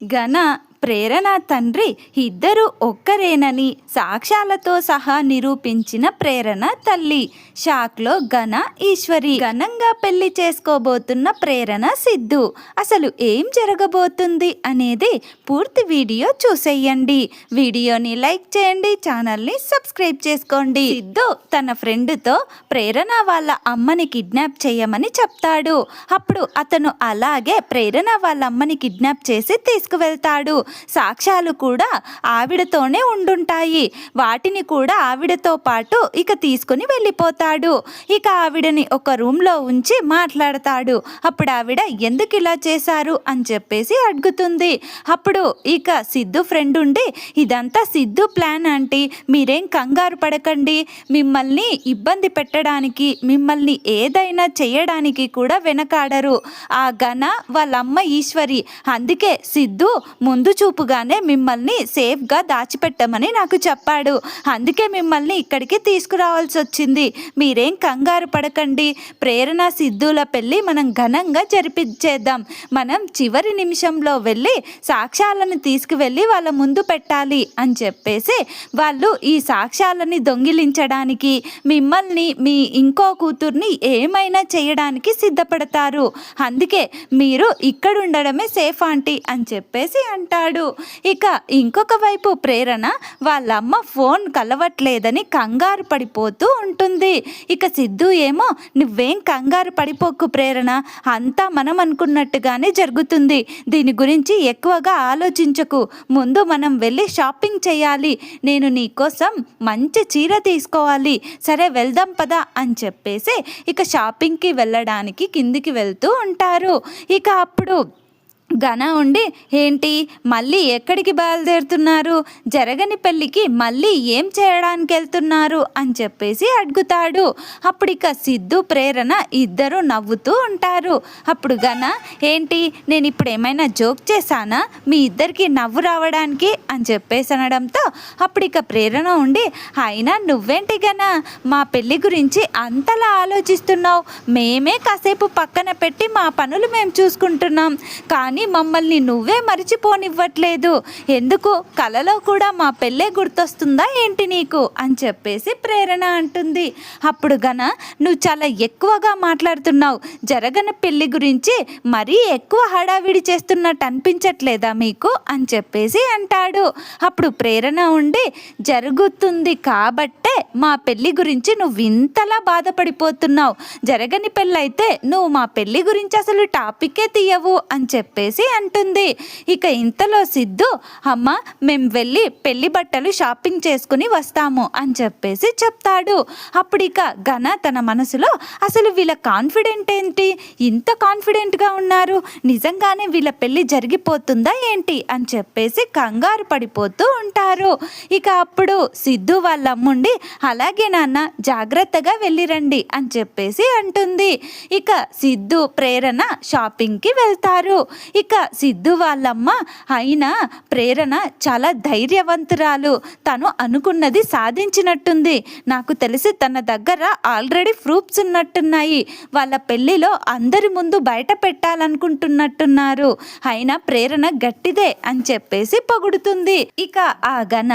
ఘన, ప్రేరణ తండ్రి ఇద్దరు ఒక్కరేనని సాక్ష్యాలతో సహా నిరూపించిన ప్రేరణ తల్లి. షాక్లో ఘన, ఈశ్వరి. ఘనంగా పెళ్లి చేసుకోబోతున్న ప్రేరణ, సిద్ధు. అసలు ఏం జరగబోతుంది అనేది పూర్తి వీడియో చూసేయండి. వీడియోని లైక్ చేయండి, ఛానల్ని సబ్స్క్రైబ్ చేసుకోండి. సిద్ధు తన ఫ్రెండ్తో ప్రేరణ వాళ్ళ అమ్మని కిడ్నాప్ చేయమని చెప్తాడు. అప్పుడు అతను అలాగే ప్రేరణ వాళ్ళ అమ్మని కిడ్నాప్ చేసి తీసుకువెళ్తాడు. సాక్ష్యాలు కూడా ఆవిడతోనే ఉండుంటాయి. వాటిని కూడా ఆవిడతో పాటు ఇక తీసుకుని వెళ్ళిపోతాడు. ఇక ఆవిడని ఒక రూమ్లో ఉంచి మాట్లాడతాడు. అప్పుడు ఆవిడ ఎందుకు ఇలా చేశారు అని చెప్పేసి అడుగుతుంది. అప్పుడు ఇక సిద్ధు ఫ్రెండ్ ఉండి, ఇదంతా సిద్ధు ప్లాన్ ఆంటీ, మీరేం కంగారు పడకండి, మిమ్మల్ని ఇబ్బంది పెట్టడానికి, మిమ్మల్ని ఏదైనా చేయడానికి కూడా వెనకాడరు ఆ ఘన వాళ్ళమ్మ ఈశ్వరి. అందుకే సిద్ధు ముందు చూపుగానే మిమ్మల్ని సేఫ్గా దాచిపెట్టమని నాకు చెప్పాడు. అందుకే మిమ్మల్ని ఇక్కడికి తీసుకురావాల్సి వచ్చింది. మీరేం కంగారు పడకండి. ప్రేరణ, సిద్ధుల పెళ్ళి మనం ఘనంగా జరిపించేద్దాం. మనం చివరి నిమిషంలో వెళ్ళి సాక్ష్యాలను తీసుకువెళ్ళి వాళ్ళ ముందు పెట్టాలి అని చెప్పేసి వాళ్ళు ఈ సాక్ష్యాలని దొంగిలించడానికి, మిమ్మల్ని, మీ ఇంకో కూతుర్ని ఏమైనా చేయడానికి సిద్ధపడతారు. అందుకే మీరు ఇక్కడ ఉండడమే సేఫ్ ఆంటీ అని చెప్పేసి అంటాడు. ఇక ఇంకొక వైపు ప్రేరణ వాళ్ళమ్మ ఫోన్ కలవట్లేదని కంగారు పడిపోతూ ఉంటుంది. ఇక సిద్ధు ఏమో, నువ్వేం కంగారు పడిపోకు ప్రేరణ, అంతా మనం అనుకున్నట్టుగానే జరుగుతుంది. దీని గురించి ఎక్కువగా ఆలోచించకు. ముందు మనం వెళ్ళి షాపింగ్ చేయాలి. నేను నీకోసం మంచి చీర తీసుకోవాలి. సరే వెళ్దాం పదా అని చెప్పేసి ఇక షాపింగ్కి వెళ్ళడానికి కిందికి వెళ్తూ ఉంటారు. ఇక అప్పుడు ఘన ఉండి, ఏంటి మళ్ళీ ఎక్కడికి బయలుదేరుతున్నారు? జరగని పెళ్ళికి మళ్ళీ ఏం చేయడానికి వెళ్తున్నారు అని చెప్పేసి అడుగుతాడు. అప్పుడు ఇక సిద్ధు, ప్రేరణ ఇద్దరు నవ్వుతూ ఉంటారు. అప్పుడు ఘన, ఏంటి నేను ఇప్పుడు ఏమైనా జోక్ చేశానా మీ ఇద్దరికి నవ్వు రావడానికి అని చెప్పేసి అనడంతో అప్పుడు ఇక ప్రేరణ ఉండి, అయినా నువ్వేంటి ఘన మా పెళ్ళి గురించి అంతలా ఆలోచిస్తున్నావు? మేమే కాసేపు పక్కన పెట్టి మా పనులు మేము చూసుకుంటున్నాం, కానీ మమ్మల్ని నువ్వే మరిచిపోనివ్వట్లేదు. ఎందుకు కలలో కూడా మా పెళ్ళే గుర్తొస్తుందా ఏంటి నీకు అని చెప్పేసి ప్రేరణ అంటుంది. అప్పుడు ఘన, నువ్వు చాలా ఎక్కువగా మాట్లాడుతున్నావు. జరగని పెళ్ళి గురించి మరీ ఎక్కువ హడావిడి చేస్తున్నట్టు అనిపించట్లేదా మీకు అని చెప్పేసి అంటాడు. అప్పుడు ప్రేరణ ఉండి, జరుగుతుంది కాబట్టే మా పెళ్ళి గురించి నువ్వు ఇంతలా బాధపడిపోతున్నావు. జరగని పెళ్ళైతే నువ్వు మా పెళ్ళి గురించి అసలు టాపిక్కే తీయవు అని చెప్పేసి అంటుంది. ఇక ఇంతలో సిద్ధు, అమ్మ మేము వెళ్ళి పెళ్లి బట్టలు షాపింగ్ చేసుకుని వస్తాము అని చెప్పేసి చెప్తాడు. అప్పుడు ఇక ఘన తన మనసులో, అసలు వీళ్ళ కాన్ఫిడెంట్ ఏంటి, ఇంత కాన్ఫిడెంట్గా ఉన్నారు, నిజంగానే వీళ్ళ పెళ్ళి జరిగిపోతుందా ఏంటి అని చెప్పేసి కంగారు పడిపోతూ ఉంటారు. ఇక అప్పుడు సిద్ధు వాళ్ళ అమ్ముండి, అలాగే నాన్న జాగ్రత్తగా వెళ్ళిరండి అని చెప్పేసి అంటుంది. ఇక సిద్ధు, ప్రేరణ షాపింగ్కి వెళ్తారు. ఇక సిద్ధు వాళ్ళమ్మ, అయినా ప్రేరణ చాలా ధైర్యవంతురాలు, తను అనుకున్నది సాధించినట్టుంది. నాకు తెలిసి తన దగ్గర ఆల్రెడీ ప్రూఫ్స్ ఉన్నట్టున్నాయి. వాళ్ళ పెళ్ళిలో అందరి ముందు బయట పెట్టాలనుకుంటున్నట్టున్నారు. అయినా ప్రేరణ గట్టిదే అని చెప్పేసి పొగుడుతుంది. ఇక ఆ ఘన,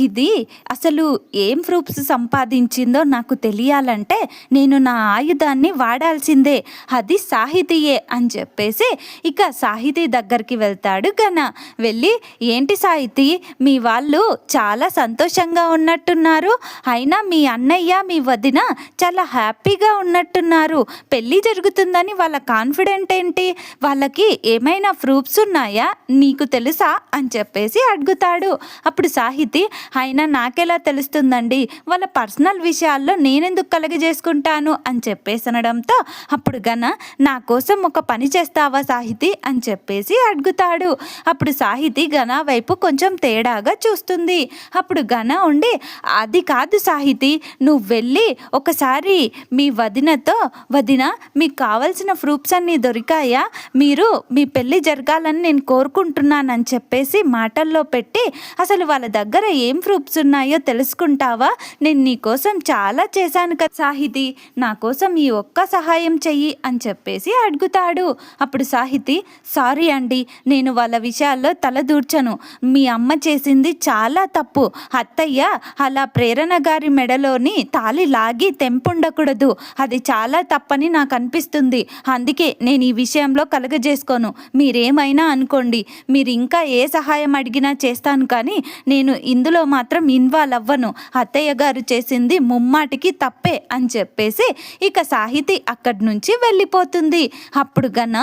ఇది అసలు ఏం ప్రూఫ్స్ సంపాదించిందో నాకు తెలియాలంటే నేను నా ఆయుధాన్ని వాడాల్సిందే, అది సాహితీయే అని చెప్పేసి ఇక సాహితీ దగ్గరికి వెళ్తాడు ఘన. వెళ్ళి, ఏంటి సాహితీ, మీ వాళ్ళు చాలా సంతోషంగా ఉన్నట్టున్నారు, అయినా మీ అన్నయ్య, మీ వదిన చాలా హ్యాపీగా ఉన్నట్టున్నారు. పెళ్ళి జరుగుతుందని వాళ్ళ కాన్ఫిడెంట్ ఏంటి? వాళ్ళకి ఏమైనా ప్రూఫ్స్ ఉన్నాయా, నీకు తెలుసా అని చెప్పేసి అడుగుతాడు. అప్పుడు సాహితీ, అయినా నాకెలా తెలుస్తుందండి, వాళ్ళ పర్సనల్ విషయాల్లో నేనెందుకు కలగజేసుకుంటాను అని చెప్పేసి అనడంతో అప్పుడు ఘన, నా కోసం ఒక పని చేస్తావా సాహితీ అని చెప్పేసి అడుగుతాడు. అప్పుడు సాహితీ ఘన వైపు కొంచెం తేడాగా చూస్తుంది. అప్పుడు ఘన ఉండి, అది కాదు సాహితీ, నువ్వు వెళ్ళి ఒకసారి మీ వదినతో, వదిన మీకు కావాల్సిన ప్రూఫ్స్ అన్నీ దొరికాయా, మీరు మీ పెళ్ళి జరగాలని నేను కోరుకుంటున్నానని చెప్పేసి మాటల్లో పెట్టి, అసలు వాళ్ళ దగ్గర ఏం ప్రూఫ్స్ ఉన్నాయో తెలుసుకుంటావా? నేను నీకోసం చాలా చేశాను కదా సాహితీ, నా కోసం ఈ ఒక్క సహాయం చెయ్యి అని చెప్పేసి అడుగుతాడు. అప్పుడు సాహితీ, సారీ అండి, నేను వాళ్ళ విషయాల్లో తలదూర్చను. మీ అమ్మ చేసింది చాలా తప్పు. అత్తయ్య అలా ప్రేరణ గారి మెడలోని తాళి లాగి తెంపుండకూడదు. అది చాలా తప్పని నాకు అనిపిస్తుంది. అందుకే నేను ఈ విషయంలో కలగజేసుకోను. మీరేమైనా అనుకోండి, మీరు ఇంకా ఏ సహాయం అడిగినా చేస్తాను, కానీ నేను ఇందులో మాత్రం ఇన్వాల్వ్ అవ్వను. అత్తయ్య గారు చేసింది ముమ్మాటికి తప్పే అని చెప్పేసి ఇక సాహితి అక్కడి నుంచి వెళ్ళిపోతుంది. అప్పుడు గన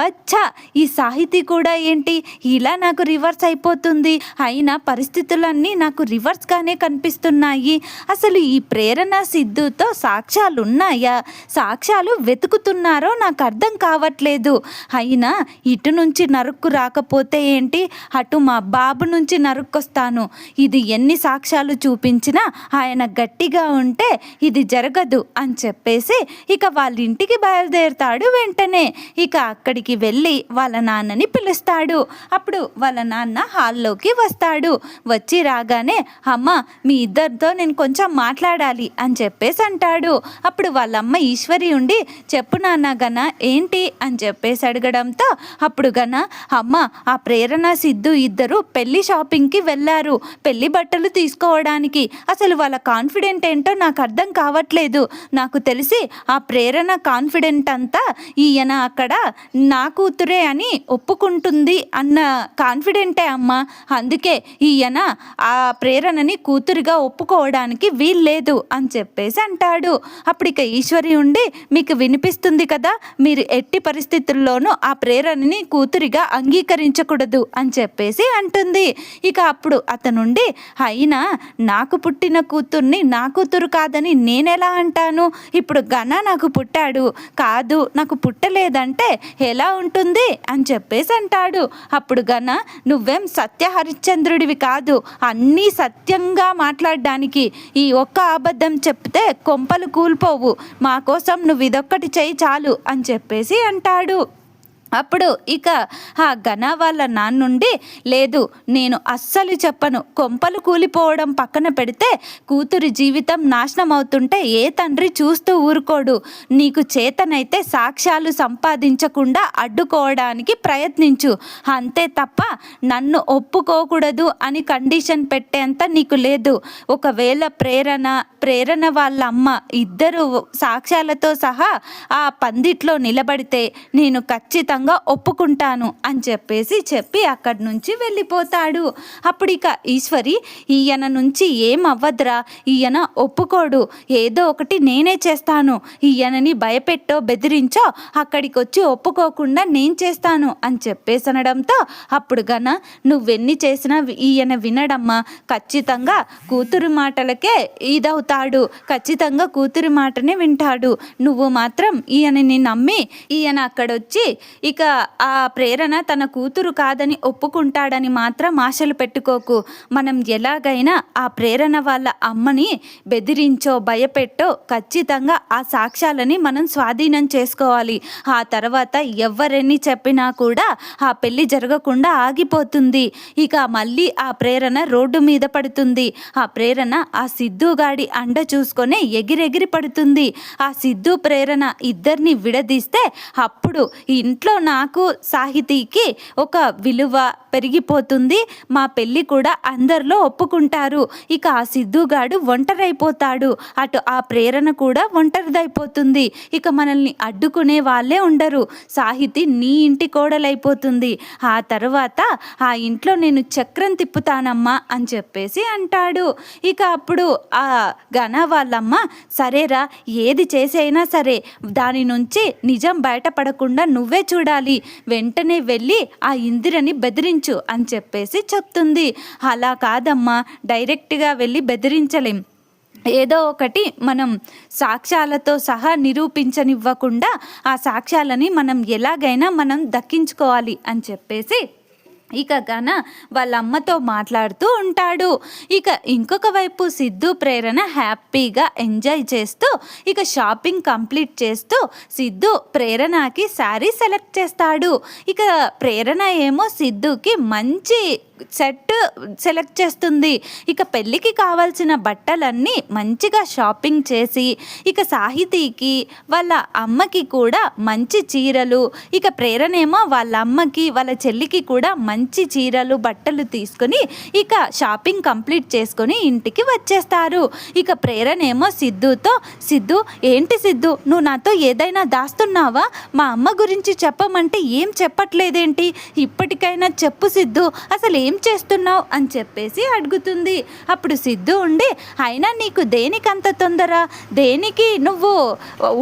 అచ్చా, ఈ సాహితి కూడా ఏంటి ఇలా నాకు రివర్స్ అయిపోతుంది, అయినా పరిస్థితులన్నీ నాకు రివర్స్గానే కనిపిస్తున్నాయి. అసలు ఈ ప్రేరణ సిద్ధుతో సాక్ష్యాలు ఉన్నాయా, సాక్ష్యాలు వెతుకుతున్నారో నాకు అర్థం కావట్లేదు. అయినా ఇటు నుంచి నరుక్కు రాకపోతే ఏంటి, అటు మా బాబు నుంచి నరుక్కొస్తాను. ఇది ఎన్ని సాక్ష్యాలు చూపించినా ఆయన గట్టిగా ఉంటే ఇది జరగదు అని చెప్పేసి ఇక వాళ్ళ ఇంటికి బయలుదేరుతాడు. వెంటనే ఇక అక్కడికి వెళ్ళి వాళ్ళ నాన్నని పిలుస్తాడు. అప్పుడు వాళ్ళ నాన్న హాల్లోకి వస్తాడు. వచ్చి రాగానే అమ్మ, మీ ఇద్దరితో నేను కొంచెం మాట్లాడాలి అని చెప్పేసి అంటాడు. అప్పుడు వాళ్ళమ్మ ఈశ్వరి ఉండి చెప్పు నాన్న గన ఏంటి అని చెప్పేసి అడగడంతో అప్పుడు గన అమ్మ, ఆ ప్రేరణ సిద్ధు ఇద్దరు పెళ్లి షాపింగ్కి వెళ్ళారు, పెళ్లి బట్టలు తీసుకోవడానికి. అసలు వాళ్ళ కాన్ఫిడెంట్ ఏంటో నాకు అర్థం కావట్లేదు. నాకు తెలిసి ఆ ప్రేరణ కాన్ఫిడెంట్ అంతా ఈయన అక్కడ నా కూతురే అని ఒప్పుకుంటుంది అన్న కాన్ఫిడెంటే అమ్మ. అందుకే ఈయన ఆ ప్రేరణని కూతురిగా ఒప్పుకోవడానికి వీల్లేదు అని చెప్పేసి అంటాడు. అప్పుడు ఇక ఈశ్వరి ఉండి మీకు వినిపిస్తుంది కదా, మీరు ఎట్టి పరిస్థితుల్లోనూ ఆ ప్రేరణని కూతురిగా అంగీకరించకూడదు అని చెప్పేసి అంటుంది. ఇక అప్పుడు అతనుండి అయినా నాకు పుట్టిన కూతుర్ని నా కూతురు కాదని నేనెలా అంటాను, ఇప్పుడు గన నాకు పుట్టాడు, కాదు నాకు పుట్టలేదంటే ఎలా ఉంటుంది అని చెప్పేసి అంటాడు. అప్పుడు గన నువ్వేం సత్య హరిశ్చంద్రుడివి కాదు, అన్నీ సత్యంగా మాట్లాడడానికి. ఈ ఒక్క అబద్ధం చెప్తే కొంపలు కూలిపోవు, మా కోసం నువ్వు ఇదొక్కటి చెయ్యి చాలు అని చెప్పేసి అంటాడు. అప్పుడు ఇక ఆ ఘన వాళ్ళ నాన్నుండి లేదు, నేను అస్సలు చెప్పను, కొంపలు కూలిపోవడం పక్కన పెడితే కూతురి జీవితం నాశనం అవుతుంటే ఏ తండ్రి చూస్తూ ఊరుకోడు. నీకు చేతనైతే సాక్ష్యాలు సంపాదించకుండా అడ్డుకోవడానికి ప్రయత్నించు, అంతే తప్ప నన్ను ఒప్పుకోకూడదు అని కండిషన్ పెట్టేంత నీకు లేదు. ఒకవేళ ప్రేరణ వాళ్ళ అమ్మ ఇద్దరు సాక్ష్యాలతో సహా ఆ పందిట్లో నిలబడితే నేను ఖచ్చితంగా ఒప్పుకుంటాను అని చెప్పి అక్కడి నుంచి వెళ్ళిపోతాడు. అప్పుడు ఇక ఈశ్వరి ఈయన నుంచి ఏం అవ్వదురా, ఈయన ఒప్పుకోడు, ఏదో ఒకటి నేనే చేస్తాను, ఈయనని భయపెట్టో బెదిరించో అక్కడికి వచ్చి ఒప్పుకోకుండా నేను చేస్తాను అని చెప్పేసి అనడంతో అప్పుడు గన నువ్వెన్ని చేసినా ఈయన వినడమ్మా, ఖచ్చితంగా కూతురు మాటలకే ఇదవుతాడు, ఖచ్చితంగా కూతురి మాటనే వింటాడు. నువ్వు మాత్రం ఈయనని నమ్మి ఈయన అక్కడొచ్చి ఇక ఆ ప్రేరణ తన కూతురు కాదని ఒప్పుకుంటాడని మాత్రం ఆశలు పెట్టుకోకు. మనం ఎలాగైనా ఆ ప్రేరణ వాళ్ళ అమ్మని బెదిరించో భయపెట్టో ఖచ్చితంగా ఆ సాక్ష్యాలని మనం స్వాధీనం చేసుకోవాలి. ఆ తర్వాత ఎవరెన్ని చెప్పినా కూడా ఆ పెళ్లి జరగకుండా ఆగిపోతుంది. ఇక మళ్ళీ ఆ ప్రేరణ రోడ్డు మీద పడుతుంది. ఆ ప్రేరణ ఆ సిద్ధుగాడి అండ చూసుకొని ఎగిరెగిరి పడుతుంది. ఆ సిద్ధు ప్రేరణ ఇద్దరిని విడదీస్తే అప్పుడు ఇంట్లో నాకు సాహితీకి ఒక విలువ పెరిగిపోతుంది, మా పెళ్ళి కూడా అందరిలో ఒప్పుకుంటారు. ఇక ఆ సిద్ధుగాడు ఒంటరైపోతాడు, అటు ఆ ప్రేరణ కూడా ఒంటరిదైపోతుంది. ఇక మనల్ని అడ్డుకునే వాళ్ళే ఉండరు, సాహితి నీ ఇంటి కోడలైపోతుంది. ఆ తర్వాత ఆ ఇంట్లో నేను చక్రం తిప్పుతానమ్మా అని చెప్పేసి అంటాడు. ఇక అప్పుడు ఆ ఘన వాళ్ళమ్మ సరేరా, ఏది చేసైనా సరే దాని నుంచి నిజం బయటపడకుండా నువ్వే చూడాలి, వెంటనే వెళ్ళి ఆ ఇందిరని బెదిరించు అని చెప్పేసి చెప్తుంది. అలా కాదమ్మా, డైరెక్ట్గా వెళ్ళి బెదిరించలేం, ఏదో ఒకటి మనం సాక్ష్యాలతో సహా నిరూపించనివ్వకుండా ఆ సాక్ష్యాలని మనం ఎలాగైనా మనం దక్కించుకోవాలి అని చెప్పేసి ఇక గన వాళ్ళ అమ్మతో మాట్లాడుతూ ఉంటాడు. ఇక ఇంకొక వైపు సిద్ధు ప్రేరణ హ్యాపీగా ఎంజాయ్ చేస్తూ ఇక షాపింగ్ కంప్లీట్ చేస్తూ సిద్ధు ప్రేరణకి శారీ సెలెక్ట్ చేస్తాడు. ఇక ప్రేరణ ఏమో సిద్ధుకి మంచి సెట్ సెలెక్ట్ చేస్తుంది. ఇక పెళ్ళికి కావాల్సిన బట్టలన్నీ మంచిగా షాపింగ్ చేసి ఇక సాహితీకి వాళ్ళ అమ్మకి కూడా మంచి చీరలు, ఇక ప్రేరణేమో వాళ్ళ అమ్మకి వాళ్ళ చెల్లికి కూడా మంచి చీరలు బట్టలు తీసుకొని ఇక షాపింగ్ కంప్లీట్ చేసుకొని ఇంటికి వచ్చేస్తారు. ఇక ప్రేరణేమో సిద్ధుతో, సిద్ధు ఏంటి సిద్ధు, నువ్వు నాతో ఏదైనా దాస్తున్నావా? మా అమ్మ గురించి చెప్పమంటే ఏం చెప్పట్లేదేంటి? ఇప్పటికైనా చెప్పు సిద్ధు, అసలు ఏం చేస్తున్నావు అని చెప్పేసి అడుగుతుంది. అప్పుడు సిద్ధు ఉండి, అయినా నీకు దేనికంత తొందర, దేనికి నువ్వు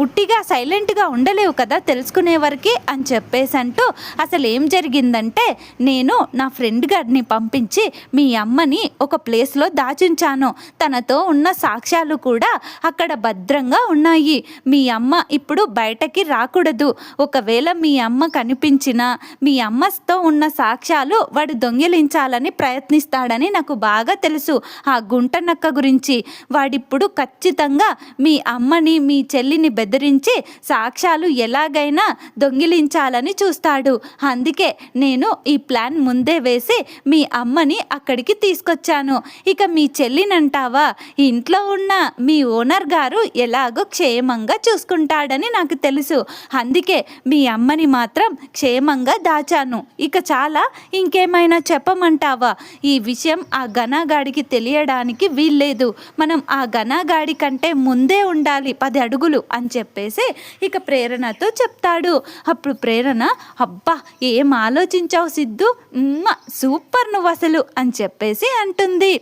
ఉట్టిగా సైలెంట్గా ఉండలేవు కదా తెలుసుకునే వరకే అని చెప్పేసి అంటూ, అసలు ఏం జరిగిందంటే నేను నా ఫ్రెండ్ గారిని పంపించి మీ అమ్మని ఒక ప్లేస్లో దాచుంచాను. తనతో ఉన్న సాక్ష్యాలు కూడా అక్కడ భద్రంగా ఉన్నాయి. మీ అమ్మ ఇప్పుడు బయటకి రాకూడదు. ఒకవేళ మీ అమ్మ కనిపించినా మీ అమ్మతో ఉన్న సాక్ష్యాలు వాడు దొంగిలించాలని ప్రయత్నిస్తాడని నాకు బాగా తెలుసు. ఆ గుంట నక్క గురించి వాడిప్పుడు ఖచ్చితంగా మీ అమ్మని మీ చెల్లిని బెదిరించి సాక్ష్యాలు ఎలాగైనా దొంగిలించాలని చూస్తాడు. అందుకే నేను ఈ ప్లాన్ ముందే వేసి మీ అమ్మని అక్కడికి తీసుకొచ్చాను. ఇక మీ చెల్లినంటావా, ఇంట్లో ఉన్న మీ ఓనర్ గారు ఎలాగో క్షేమంగా చూసుకుంటాడని నాకు తెలుసు. అందుకే మీ అమ్మని మాత్రం క్షేమంగా దాచాను. ఇక చాలా ఇంకేమైనా చెప్పమంటావా? ఈ విషయం ఆ ఘనగాడికి తెలియడానికి వీల్లేదు. మనం ఆ ఘనగాడి కంటే ముందే ఉండాలి 10 అడుగులు అని చెప్పేసి ఇక ప్రేరణతో చెప్తాడు. అప్పుడు ప్రేరణ, అబ్బా ఏం ఆలోచించావు సిద్ధు, సూపర్ నువ్వు అసలు అని చెప్పేసి అంటుంది.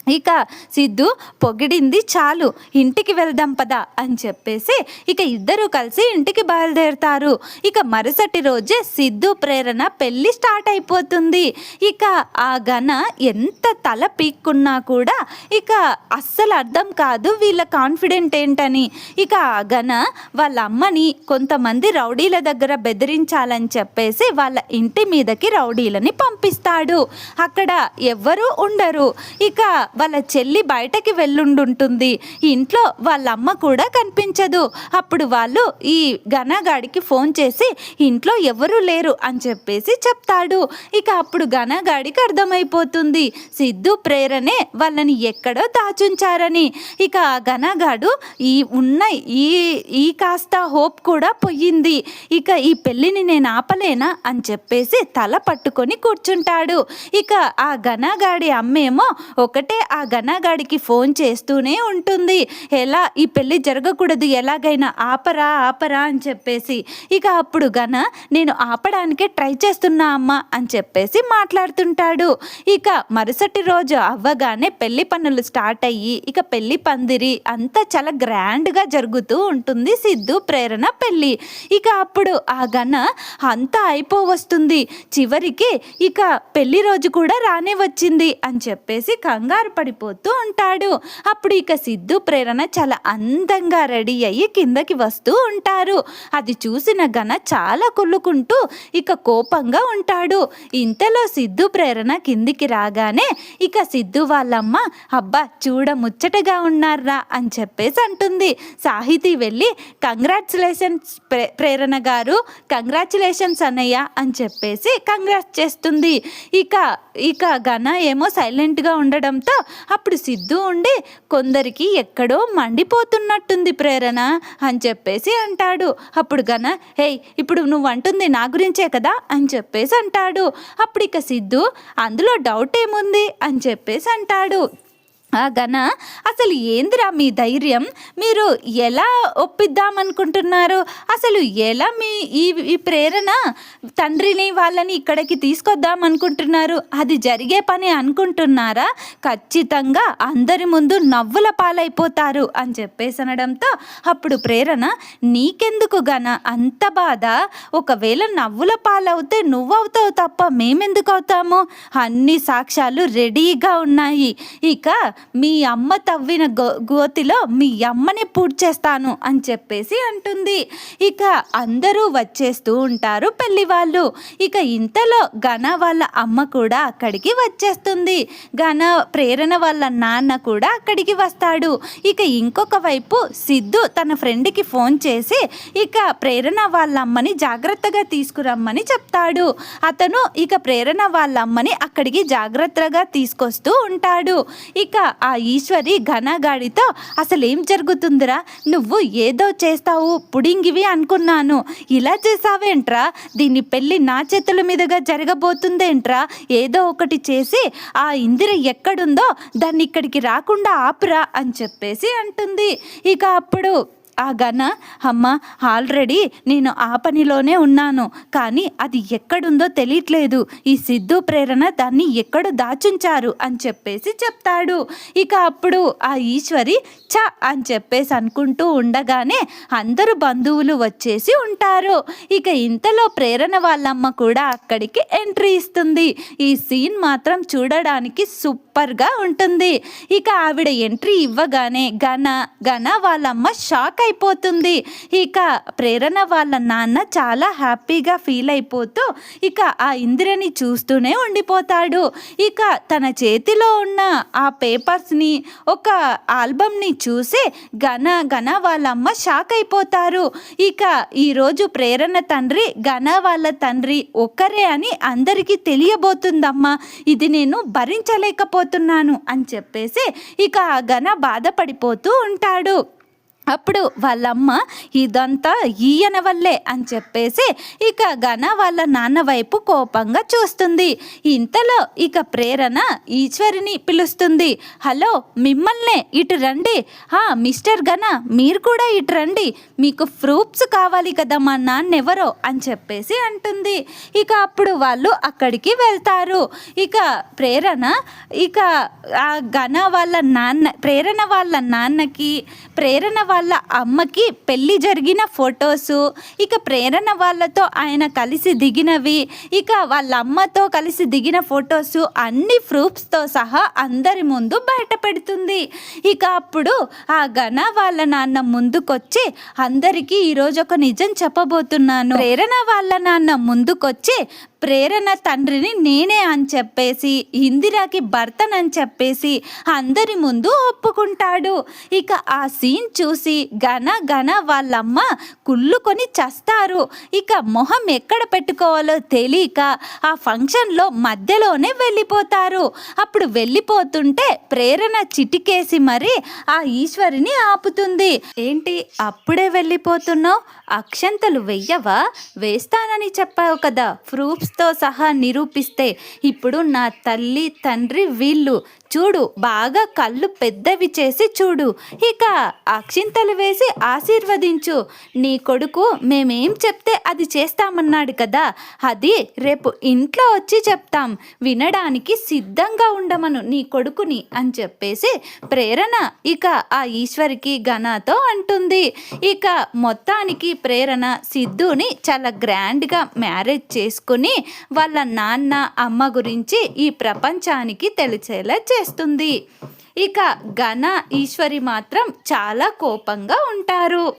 ఇక సిద్ధు పొగిడింది చాలు, ఇంటికి వెళ్దాం పదా అని చెప్పేసి ఇక ఇద్దరు కలిసి ఇంటికి బయలుదేరుతారు. ఇక మరుసటి రోజే సిద్ధు ప్రేరణ పెళ్ళి స్టార్ట్ అయిపోతుంది. ఇక ఆ ఘన ఎంత తల పీక్కున్నా కూడా ఇక అస్సలు అర్థం కాదు వీళ్ళ కాన్ఫిడెంట్ ఏంటని. ఇక ఆ ఘన వాళ్ళ అమ్మని కొంతమంది రౌడీల దగ్గర బెదిరించాలని చెప్పేసి వాళ్ళ ఇంటి మీదకి రౌడీలని పంపిస్తాడు. అక్కడ ఎవ్వరూ ఉండరు. ఇక వాళ్ళ చెల్లి బయటకి వెళ్ళుండుంటుంది. ఇంట్లో వాళ్ళ అమ్మ కూడా కనిపించదు. అప్పుడు వాళ్ళు ఈ ఘనగాడికి ఫోన్ చేసి ఇంట్లో ఎవరూ లేరు అని చెప్పేసి చెప్తాడు. ఇక అప్పుడు ఘనగాడికి అర్థమైపోతుంది సిద్ధు ప్రేరణే వాళ్ళని ఎక్కడో దాచుంచారని. ఇక ఆ ఘనగాడు ఈ కాస్త హోప్ కూడా పోయింది. ఇక ఈ పెళ్ళిని నేను ఆపలేనా అని చెప్పేసి తల పట్టుకొని కూర్చుంటాడు. ఇక ఆ ఘనగాడి అమ్మేమో ఒకటే ఆ ఘనగాడికి ఫోన్ చేస్తూనే ఉంటుంది, ఎలా ఈ పెళ్ళి జరగకూడదు, ఎలాగైనా ఆపరా ఆపరా అని చెప్పేసి. ఇక అప్పుడు ఘన నేను ఆపడానికే ట్రై చేస్తున్నా అమ్మ అని చెప్పేసి మాట్లాడుతుంటాడు. ఇక మరుసటి రోజు అవ్వగానే పెళ్లి పనులు స్టార్ట్ అయ్యి ఇక పెళ్లి పందిరి అంతా చాలా గ్రాండ్గా జరుగుతూ ఉంటుంది సిద్ధు ప్రేరణ పెళ్ళి. ఇక అప్పుడు ఆ ఘన అంతా అయిపోవస్తుంది. చివరికి ఇక పెళ్లి రోజు కూడా రానే వచ్చింది అని చెప్పేసి కంగారు పడిపోతూ ఉంటాడు. అప్పుడు ఇక సిద్ధు ప్రేరణ చాలా అందంగా రెడీ అయ్యి కిందకి వస్తూ ఉంటారు. అది చూసిన ఘన చాలా కుళ్ళుకుంటూ ఇక కోపంగా ఉంటాడు. ఇంతలో సిద్ధు ప్రేరణ కిందికి రాగానే ఇక సిద్ధు వాళ్ళమ్మ, అబ్బా చూడ ముచ్చటగా ఉన్నారా అని చెప్పేసి అంటుంది. సాహితీ వెళ్ళి కంగ్రాచులేషన్స్ ప్రేరణ గారు, కంగ్రాచులేషన్స్ అన్నయ్య అని చెప్పేసి కంగ్రాట్స్ చేస్తుంది. ఇక ఘన ఏమో సైలెంట్గా ఉండడంతో అప్పుడు సిద్ధు ఉండి కొందరికి ఎక్కడో మండిపోతున్నట్టుంది ప్రేరణ అని చెప్పేసి అంటాడు. అప్పుడు ఘన, హే ఇప్పుడు నువ్వు అంటుంది నా గురించే కదా అని చెప్పేసి అంటాడు. అప్పుడు ఇక సిద్ధు అందులో డౌట్ ఏముంది అని చెప్పేసి అంటాడు. ఆ ఘన, అసలు ఏందిరా మీ ధైర్యం, మీరు ఎలా ఒప్పిద్దామనుకుంటున్నారు, అసలు ఎలా ఈ ప్రేరణ తండ్రిని వాళ్ళని ఇక్కడికి తీసుకొద్దామనుకుంటున్నారు, అది జరిగే పని అనుకుంటున్నారా? ఖచ్చితంగా అందరి ముందు నవ్వుల పాలైపోతారు అని చెప్పేసి అనడంతో అప్పుడు ప్రేరణ, నీకెందుకు ఘన అంత బాధ, ఒకవేళ నవ్వుల పాలవుతే నువ్వవుతావు తప్ప మేమెందుకు అవుతాము, అన్ని సాక్ష్యాలు రెడీగా ఉన్నాయి. ఇక మీ అమ్మ తవ్విన గోతిలో మీ అమ్మని పూడ్చేస్తాను అని చెప్పేసి అంటుంది. ఇక అందరూ వచ్చేస్తూ ఉంటారు పెళ్లి వాళ్ళు. ఇక ఇంతలో ఘన వాళ్ళ అమ్మ కూడా అక్కడికి వచ్చేస్తుంది. ఘన ప్రేరణ వాళ్ళ నాన్న కూడా అక్కడికి వస్తాడు. ఇక ఇంకొక వైపు సిద్ధు తన ఫ్రెండ్కి ఫోన్ చేసి ఇక ప్రేరణ వాళ్ళ అమ్మని జాగ్రత్తగా తీసుకురమ్మని చెప్తాడు. అతను ఇక ప్రేరణ వాళ్ళ అమ్మని అక్కడికి జాగ్రత్తగా తీసుకొస్తూ ఉంటాడు. ఇక ఆ ఈశ్వరి ఘనగాడితో అసలు ఏం జరుగుతుందిరా, నువ్వు ఏదో చేస్తావు పుడింగివి అనుకున్నాను, ఇలా చేసావేంట్రా, దీని పెళ్ళి నా చేతుల మీదుగా జరగబోతుందేంట్రా, ఏదో ఒకటి చేసి ఆ ఇందిర ఎక్కడుందో దాన్ని ఇక్కడికి రాకుండా ఆపురా అని చెప్పేసి అంటుంది. ఇక అప్పుడు ఆ ఘన అమ్మ ఆల్రెడీ నేను ఆ పనిలోనే ఉన్నాను, కానీ అది ఎక్కడుందో తెలియట్లేదు, ఈ సిద్ధు ప్రేరణ దాన్ని ఎక్కడ దాచుంచారు అని చెప్పేసి చెప్తాడు. ఇక అప్పుడు ఆ ఈశ్వరి చ అని చెప్పేసి అనుకుంటూ ఉండగానే అందరూ బంధువులు వచ్చేసి ఉంటారు. ఇక ఇంతలో ప్రేరణ వాళ్ళమ్మ కూడా అక్కడికి ఎంట్రీ ఇస్తుంది. ఈ సీన్ మాత్రం చూడడానికి సూపర్గా ఉంటుంది. ఇక ఆవిడ ఎంట్రీ ఇవ్వగానే ఘన వాళ్ళమ్మ షాక్ అయిపోతుంది. ఇక ప్రేరణ వాళ్ళ నాన్న చాలా హ్యాపీగా ఫీల్ అయిపోతూ ఇక ఆ ఇందిరని చూస్తూనే ఉండిపోతాడు. ఇక తన చేతిలో ఉన్న ఆ పేపర్స్ని ఒక ఆల్బమ్ని చూసి ఘన వాళ్ళమ్మ షాక్ అయిపోతారు. ఇక ఈరోజు ప్రేరణ తండ్రి ఘన వాళ్ళ తండ్రి ఒక్కరే అని అందరికీ తెలియబోతుందమ్మా, ఇది నేను భరించలేకపోతున్నాను అని చెప్పేసి ఇక ఆ ఘన బాధపడిపోతూ ఉంటాడు. అప్పుడు వాళ్ళమ్మ ఇదంతా ఈయన వల్లే అని చెప్పేసి ఇక ఘన వాళ్ళ నాన్న వైపు కోపంగా చూస్తుంది. ఇంతలో ఇక ప్రేరణ ఈశ్వరిని పిలుస్తుంది. హలో, మిమ్మల్నే ఇటు రండి, మిస్టర్ ఘన మీరు కూడా ఇటు రండి, మీకు ప్రూఫ్స్ కావాలి కదా మా నాన్న ఎవరో అని చెప్పేసి అంటుంది. ఇక అప్పుడు వాళ్ళు అక్కడికి వెళ్తారు. ఇక ప్రేరణ ఇక ఆ ఘన వాళ్ళ నాన్న ప్రేరణ వాళ్ళ నాన్నకి ప్రేరణ వాళ్ళ అమ్మకి పెళ్ళి జరిగిన ఫొటోసు, ఇక ప్రేరణ వాళ్ళతో ఆయన కలిసి దిగినవి, ఇక వాళ్ళ అమ్మతో కలిసి దిగిన ఫొటోసు అన్ని ప్రూఫ్స్తో సహా అందరి ముందు బయట పెడుతుంది. ఇక అప్పుడు ఆ ఘన వాళ్ళ నాన్న ముందుకొచ్చి అందరికీ ఈరోజు ఒక నిజం చెప్పబోతున్నాను. ప్రేరణ వాళ్ళ నాన్న ముందుకొచ్చి ప్రేరణ తండ్రిని నేనే అని చెప్పేసి ఇందిరాకి భర్తనని చెప్పేసి అందరి ముందు ఒప్పుకుంటాడు. ఇక ఆ సీన్ చూసి ఘన వాళ్ళమ్మ కుళ్ళుకొని చస్తారు. ఇక మొహం ఎక్కడ పెట్టుకోవాలో తెలియక ఆ ఫంక్షన్లో మధ్యలోనే వెళ్ళిపోతారు. అప్పుడు వెళ్ళిపోతుంటే ప్రేరణ చిటికేసి మరి ఆ ఈశ్వరిని ఆపుతుంది. ఏంటి అప్పుడే వెళ్ళిపోతున్నావు, అక్షంతలు వెయ్యవా, వేస్తానని చెప్పావు కదా, ప్రూఫ్స్తో సహా నిరూపిస్తే ఇప్పుడు నా తల్లి తండ్రి వీళ్ళు చూడు, బాగా కళ్ళు పెద్దవి చేసి చూడు, ఇక అక్షింతలు వేసి ఆశీర్వదించు, నీ కొడుకు మేమేం చెప్తే అది చేస్తామన్నాడు కదా, అది రేపు ఇంట్లో వచ్చి చెప్తాం, వినడానికి సిద్ధంగా ఉండమను నీ కొడుకుని అని చెప్పేసి ప్రేరణ ఇక ఆ ఈశ్వరికి ఘనతో అంటుంది. ఇక మొత్తానికి ప్రేరణ సిద్ధుని చాలా గ్రాండ్గా మ్యారేజ్ చేసుకుని వాళ్ళ నాన్న అమ్మ గురించి ఈ ప్రపంచానికి తెలిసేలా చేస్తుంది. ఇక ఘన ఈశ్వరి మాత్రం చాలా కోపంగా ఉంటారు.